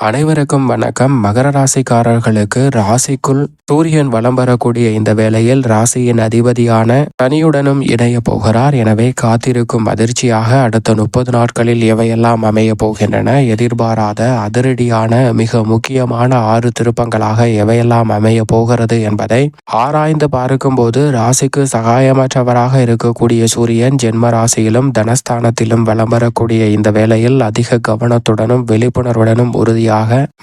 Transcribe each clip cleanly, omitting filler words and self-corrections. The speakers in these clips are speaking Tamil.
அனைவருக்கும் வணக்கம். மகர ராசிக்காரர்களுக்கு ராசிக்குள் சூரியன் வலம் வரக்கூடிய இந்த வேளையில் ராசியின் அதிபதியான சனியுடனும் இணைய போகிறார். எனவே காத்திருக்கும் அதிர்ச்சியாக அடுத்த 30 நாட்களில் எவையெல்லாம் அமைய போகின்றன, எதிர்பாராத அதிரடியான மிக முக்கியமான 6 திருப்பங்களாக எவையெல்லாம் அமைய போகிறது என்பதை ஆராய்ந்து பார்க்கும்போது, ராசிக்கு சகாயமற்றவராக இருக்கக்கூடிய சூரியன் ஜென்ம ராசியிலும் தனஸ்தானத்திலும் வலம் வரக்கூடிய இந்த வேளையில் அதிக கவனத்துடனும் விழிப்புணர்வுடனும் உறுதி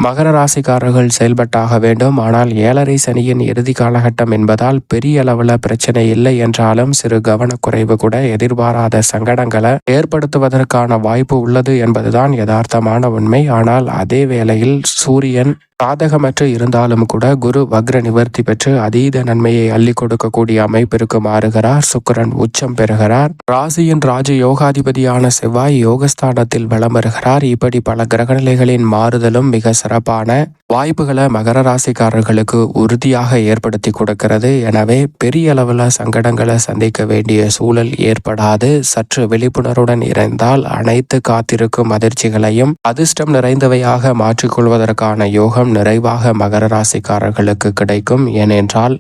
மகர ராசிக்காரர்கள் செயல்பட்டாக வேண்டும். ஆனால் 7.5 சனியின் இறுதி காலகட்டம் என்பதால் பெரிய அளவுல பிரச்சனை இல்லை என்றாலும் சிறு கவனக்குறைவு கூட எதிர்பாராத சங்கடங்களை ஏற்படுத்துவதற்கான வாய்ப்பு உள்ளது என்பதுதான் யதார்த்தமான உண்மை. ஆனால் அதே வேளையில் சூரியன் சாதகமற்று இருந்தாலும் கூட குரு வக்ர நிவர்த்தி பெற்று அதீத நன்மையை அள்ளி கொடுக்கக்கூடிய அமைப்பிற்கு மாறுகிறார். சுக்கிரன் உச்சம் பெறுகிறார். ராசியின் ராஜ யோகாதிபதியான செவ்வாய் யோகஸ்தானத்தில் வலம் வருகிறார். இப்படி பல கிரகநிலைகளின் மாறுதலும் மிக சிறப்பான வாய்ப்புகளை மகர ராசிக்காரர்களுக்கு உறுதியாக ஏற்படுத்தி கொடுக்கிறது. எனவே பெரிய அளவில் சங்கடங்களை சந்திக்க வேண்டிய சூழல் ஏற்படாது. சற்று விழிப்புணர்வுடன் இருந்தால் அனைத்து காத்திருக்கும் அதிர்ச்சிகளையும் அதிர்ஷ்டம் நிறைந்தவையாக மாற்றிக்கொள்வதற்கான யோகம் நிறைவாக மகர ராசிக்காரர்களுக்கு கிடைக்கும். ஏனென்றால்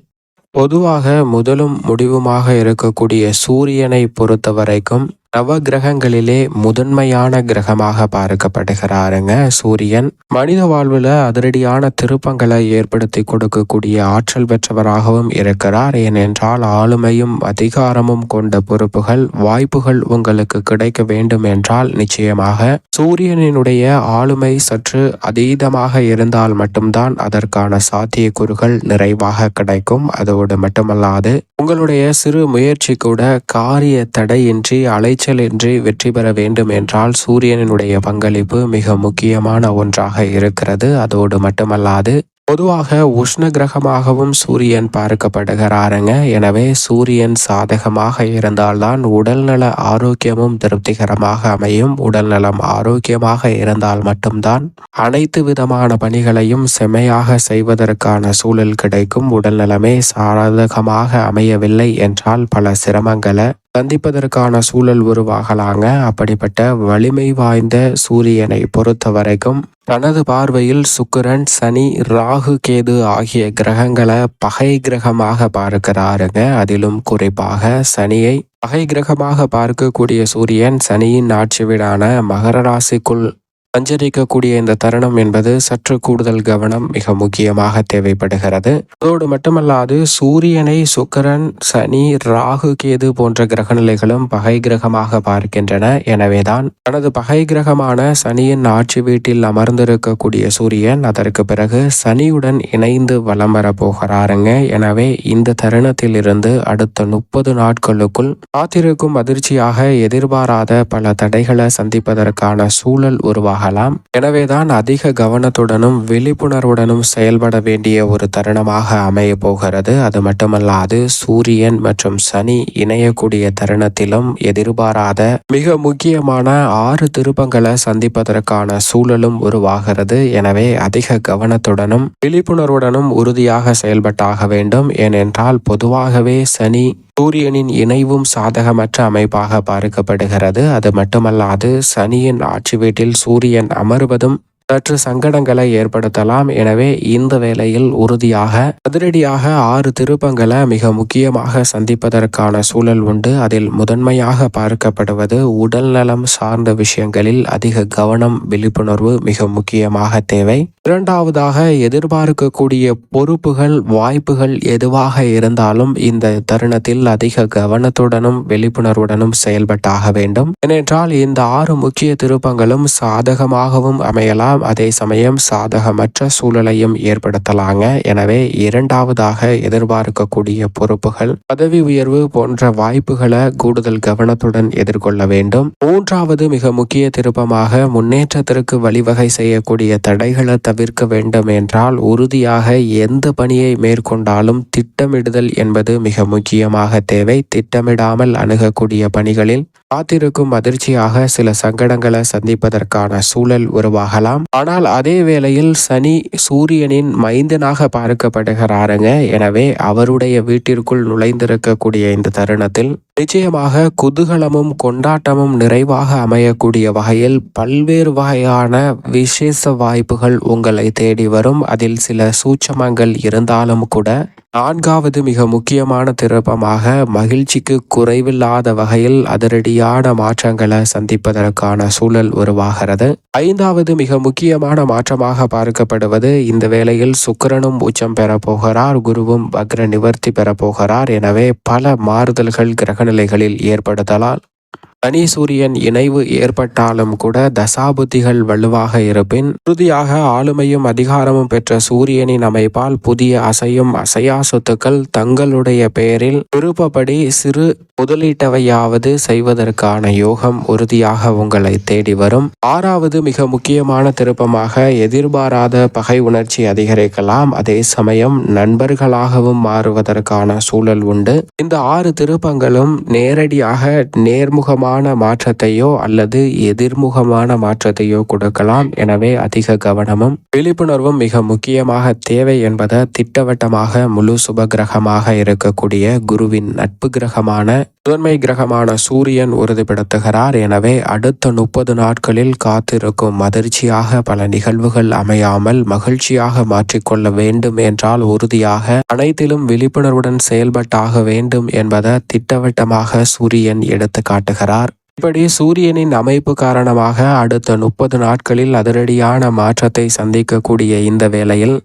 பொதுவாக முதலும் முடிவுமாக இருக்கக்கூடிய சூரியனை பொறுத்த வரைக்கும் நவ கிரகங்களிலே முதன்மையான கிரகமாக பார்க்கப்படுகிறாருங்க சூரியன். மனித வாழ்வுல அதிரடியான திருப்பங்களை ஏற்படுத்தி கொடுக்கக்கூடிய ஆற்றல் பெற்றவராகவும் இருக்கிறார். ஏனென்றால் ஆளுமையும் அதிகாரமும் கொண்ட பொறுப்புகள் வாய்ப்புகள் உங்களுக்கு கிடைக்க வேண்டும் என்றால் நிச்சயமாக சூரியனினுடைய ஆளுமை சற்று அதீதமாக இருந்தால் மட்டும்தான் அதற்கான சாத்தியக்கூறுகள் நிறைவாக கிடைக்கும். அதோடு மட்டுமல்லாது உங்களுடைய சிறு முயற்சி கூட காரிய தடையின்றி அலைச்சலின்றி வெற்றி பெற வேண்டும் என்றால் சூரியனுடைய பங்களிப்பு மிக முக்கியமான ஒன்றாக இருக்கிறது. அதோடு மட்டுமல்லாது பொதுவாக உஷ்ண கிரகமாகவும் சூரியன் பார்க்கப்படுகிறாருங்க. எனவே சூரியன் சாதகமாக இருந்தால்தான் உடல்நல ஆரோக்கியமும் திருப்திகரமாக அமையும். உடல்நலம் ஆரோக்கியமாக இருந்தால் மட்டும்தான் அனைத்து விதமான பணிகளையும் செம்மையாக செய்வதற்கான சூழல் கிடைக்கும். உடல்நலமே சாதகமாக அமையவில்லை என்றால் பல சிரமங்களை சந்திப்பதற்கான சூழல் உருவாகலாங்க. அப்படிப்பட்ட வலிமை வாய்ந்த சூரியனை பொறுத்த வரைக்கும் தனது பார்வையில் சுக்கிரன், சனி, ராகு, கேது ஆகிய கிரகங்களை பகை கிரகமாக பார்க்கிறாருங்க. அதிலும் குறிப்பாக சனியை பகை கிரகமாக பார்க்கக்கூடிய சூரியன் சனியின் ஆட்சி வீடான மகர ராசிக்குள் சஞ்சரிக்கக்கூடிய இந்த தருணம் என்பது சற்று கூடுதல் கவனம் மிக முக்கியமாக தேவைப்படுகிறது. அதோடு மட்டுமல்லாது சூரியனை சுக்கிரன், சனி, ராகு, கேது போன்ற கிரகநிலைகளும் பகை கிரகமாக பார்க்கின்றன. எனவேதான் தனது பகை கிரகமான சனியின் ஆட்சி வீட்டில் அமர்ந்திருக்கக்கூடிய சூரியன் அதற்கு பிறகு சனியுடன் இணைந்து வலம் வர போகிறாருங்க. எனவே இந்த தருணத்தில் இருந்து அடுத்த 30 நாட்களுக்குள் காத்திருக்கும் அதிர்ச்சியாக எதிர்பாராத பல தடைகளை சந்திப்பதற்கான சூழல் உருவாக. எனவேதான் அதிக கவனத்துடனும் விழிப்புணர்வுடனும் செயல்பட வேண்டிய ஒரு தருணமாக அமைய போகிறது. அது மட்டுமல்லாது சூரியன் மற்றும் சனி இணையக்கூடிய தருணத்திலும் எதிர்பாராத மிக முக்கியமான 6 திருப்பங்களை சந்திப்பதற்கான சூழலும் உருவாகிறது. எனவே அதிக கவனத்துடனும் விழிப்புணர்வுடனும் உறுதியாக செயல்பட்டாக வேண்டும். ஏனென்றால் பொதுவாகவே சனி சூரியனின் இணைவும் சாதகமற்ற அமைப்பாக பார்க்கப்படுகிறது. அது மட்டுமல்லாது சனியின் ஆட்சி வீட்டில் சூரியன் அமர்வதும் சற்று சங்கடங்களை ஏற்படுத்தலாம். எனவே இந்த வேளையில் உறுதியாக அதிரடியாக 6 திருப்பங்களை மிக முக்கியமாக சந்திப்பதற்கான சூழல் உண்டு. அதில் முதன்மையாக பார்க்கப்படுவது உடல் நலம் சார்ந்த விஷயங்களில் அதிக கவனம், விழிப்புணர்வு மிக முக்கியமாக தேவை. இரண்டாவதாக எதிர்பார்க்கக்கூடிய பொறுப்புகள், வாய்ப்புகள் எதுவாக இருந்தாலும் இந்த தருணத்தில் அதிக கவனத்துடனும் விழிப்புணர்வுடனும் செயல்பட்டாக வேண்டும். ஏனென்றால் இந்த 6 முக்கிய திருப்பங்களும் சாதகமாகவும் அமையலாம், அதே சமயம் சாதகமற்ற சூழலையும் ஏற்படுத்தலாங்க. எனவே இரண்டாவதாக எதிர்பார்க்கக்கூடிய பொறுப்புகள், பதவி உயர்வு போன்ற வாய்ப்புகளை கூடுதல் கவனத்துடன் எதிர்கொள்ள வேண்டும். மூன்றாவது மிக முக்கிய திருப்பமாக முன்னேற்றத்திற்கு வழிவகை செய்யக்கூடிய தடைகளை தவிர்க்க வேண்டும் என்றால் உறுதியாக எந்த பணியை மேற்கொண்டாலும் திட்டமிடுதல் என்பது மிக முக்கியமாக தேவை. திட்டமிடாமல் அணுகக்கூடிய பணிகளில் காத்திருக்கும் அதிர்ச்சியாக சில சங்கடங்களை சந்திப்பதற்கான சூழல் உருவாகலாம். ஆனால் அதே வேளையில் சனி சூரியனின் மைந்தனாக பார்க்கப்படுகிறாருங்க. எனவே அவருடைய வீட்டிற்குள் நுழைந்திருக்கக்கூடிய இந்த தருணத்தில் நிச்சயமாக குதூகலமும் கொண்டாட்டமும் நிறைவாக அமையக்கூடிய வகையில் பல்வேறு வகையான விசேஷ வாய்ப்புகள் உங்களை தேடி வரும். அதில் சில சூட்சமங்கள் இருந்தாலும் கூட 4வது மிக முக்கியமான திருப்பமாக மகிழ்ச்சிக்கு குறைவில்லாத வகையில் அதிரடியான மாற்றங்களை சந்திப்பதற்கான சூழல் உருவாகிறது. 5வது மிக முக்கியமான மாற்றமாக பார்க்கப்படுவது இந்த வேளையில் சுக்கிரனும் உச்சம் பெற போகிறார், குருவும் வக்ர நிவர்த்தி பெற போகிறார். எனவே பல மாறுதல்கள் கிரகநிலைகளில் ஏற்படுத்தலால் சனி சூரியன் இணைவு ஏற்பட்டாலும் கூட தசாபுத்திகள் வலுவாக இருப்பின் உறுதியாக ஆளுமையும் அதிகாரமும் பெற்ற சூரியனின் அமைப்பால் புதிய அசையும் அசையா சொத்துக்கள் தங்களுடைய பெயரில் விருப்பப்படி சிறு முதலீட்டவையாவது செய்வதற்கான யோகம் உறுதியாக உங்களை தேடி வரும். 6வது மிக முக்கியமான திருப்பமாக எதிர்பாராத பகை உணர்ச்சி அதிகரிக்கலாம். அதே சமயம் நண்பர்களாகவும் மாறுவதற்கான சூழல் உண்டு. இந்த 6 திருப்பங்களும் நேரடியாக நேர்முகமான மாற்றத்தையோ அல்லது எதிர்முகமான மாற்றத்தையோ கொடுக்கலாம். எனவே அதிக கவனமும் விழிப்புணர்வும் மிக முக்கியமாக தேவை என்பதை திட்டவட்டமாக முழு சுப கிரகமாக இருக்கக்கூடிய குருவின் நட்பு கிரகமான முதன்மை கிரகமான சூரியன் உறுதிப்படுத்துகிறார். எனவே அடுத்த 30 நாட்களில் காத்திருக்கும் அதிர்ச்சியாக பல நிகழ்வுகள் அமையாமல் மகிழ்ச்சியாக மாற்றிக்கொள்ள வேண்டும் என்றால் உறுதியாக அனைத்திலும் விழிப்புணர்வுடன் செயல்பட்டாக வேண்டும் என்பதை திட்டவட்டமாக சூரியன் எடுத்து காட்டுகிறார். இப்படி சூரியனின் அமைப்பு காரணமாக அடுத்த 30 நாட்களில் அதிரடியான மாற்றத்தை சந்திக்கக்கூடிய இந்த வேளையில்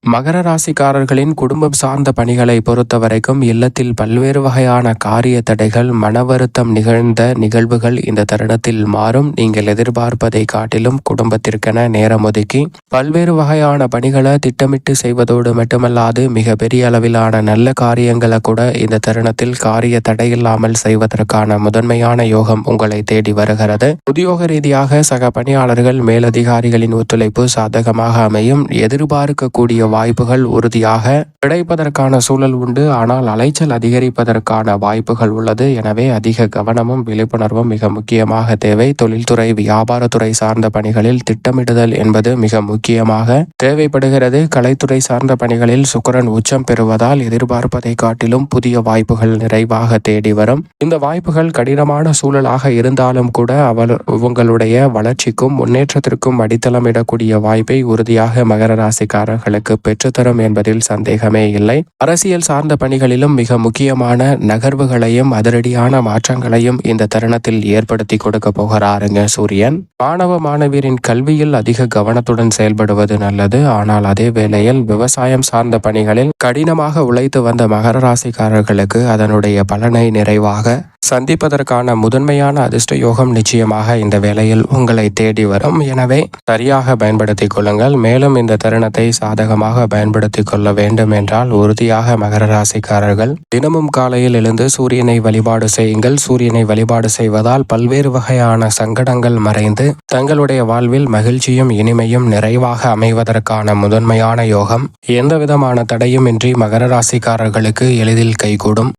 மகர ராசிக்காரர்களின் குடும்பம் சார்ந்த பணிகளை பொறுத்த வரைக்கும் இல்லத்தில் பல்வேறு வகையான காரிய தடைகள் மன வருத்தம் நிகழ்ந்த நிகழ்வுகள் இந்த தருணத்தில் மாறும். நீங்கள் எதிர்பார்ப்பதை காட்டிலும் குடும்பத்திற்கென நேரம் ஒதுக்கி பல்வேறு வகையான பணிகளை திட்டமிட்டு செய்வதோடு மட்டுமல்லாது மிக பெரிய அளவிலான நல்ல காரியங்களை கூட இந்த தருணத்தில் காரிய தடையில்லாமல் செய்வதற்கான முதன்மையான யோகம் உங்களை தேடி வருகிறது. உத்தியோக ரீதியாக சக பணியாளர்கள் மேலதிகாரிகளின் ஒத்துழைப்பு சாதகமாக அமையும். எதிர்பார்க்கக்கூடிய வாய்ப்புகள் உறுதியாக கிடைப்பதற்கான சூழல் உண்டு. ஆனால் அலைச்சல் அதிகரிப்பதற்கான வாய்ப்புகள் உள்ளது. எனவே அதிக கவனமும் விழிப்புணர்வும் மிக முக்கியமாக தேவை. தொழில்துறை வியாபாரத்துறை சார்ந்த பணிகளில் திட்டமிடுதல் என்பது மிக முக்கியமாக தேவைப்படுகிறது. கலைத்துறை சார்ந்த பணிகளில் சுக்கிரன் உச்சம் பெறுவதால் எதிர்பார்ப்பதை காட்டிலும் புதிய வாய்ப்புகள் நிறைவாக தேடி வரும். இந்த வாய்ப்புகள் கடினமான சூழலாக இருந்தாலும் கூட உங்களுடைய வளர்ச்சிக்கும் முன்னேற்றத்திற்கும் அடித்தளமிடக்கூடிய வாய்ப்பை உறுதியாக மகர ராசிக்காரர்களுக்கு பெற்றுத்தரும் என்பதில் சந்தேகமே இல்லை. அரசியல் சார்ந்த பணிகளிலும் மிக முக்கியமான நகர்வுகளையும் அதிரடியான மாற்றங்களையும் இந்த தருணத்தில் ஏற்படுத்தி கொடுக்க போகிறாருங்க சூரியன். மாணவ மாணவியரின் கல்வியில் அதிக கவனத்துடன் செயல்படுவது நல்லது. ஆனால் அதே வேளையில் விவசாயம் சார்ந்த பணிகளில் கடினமாக உழைத்து வந்த மகர ராசிக்காரர்களுக்கு அதனுடைய பலனை நிறைவாக சந்திப்பதற்கான முதன்மையான அதிர்ஷ்ட யோகம் நிச்சயமாக இந்த வேளையில் உங்களை தேடி வரும். எனவே சரியாக பயன்படுத்திக் கொள்ளுங்கள். மேலும் இந்த தருணத்தை சாதகமாக பயன்படுத்திக் கொள்ள வேண்டும் என்றால் உறுதியாக மகர ராசிக்காரர்கள் தினமும் காலையில் எழுந்து சூரியனை வழிபாடு செய்யுங்கள். சூரியனை வழிபாடு செய்வதால் பல்வேறு வகையான சங்கடங்கள் மறைந்து தங்களுடைய வாழ்வில் மகிழ்ச்சியும் இனிமையும் நிறைவாக அமைவதற்கான முதன்மையான யோகம் எந்த விதமான தடையுமின்றி மகர ராசிக்காரர்களுக்கு எளிதில் கைகூடும்.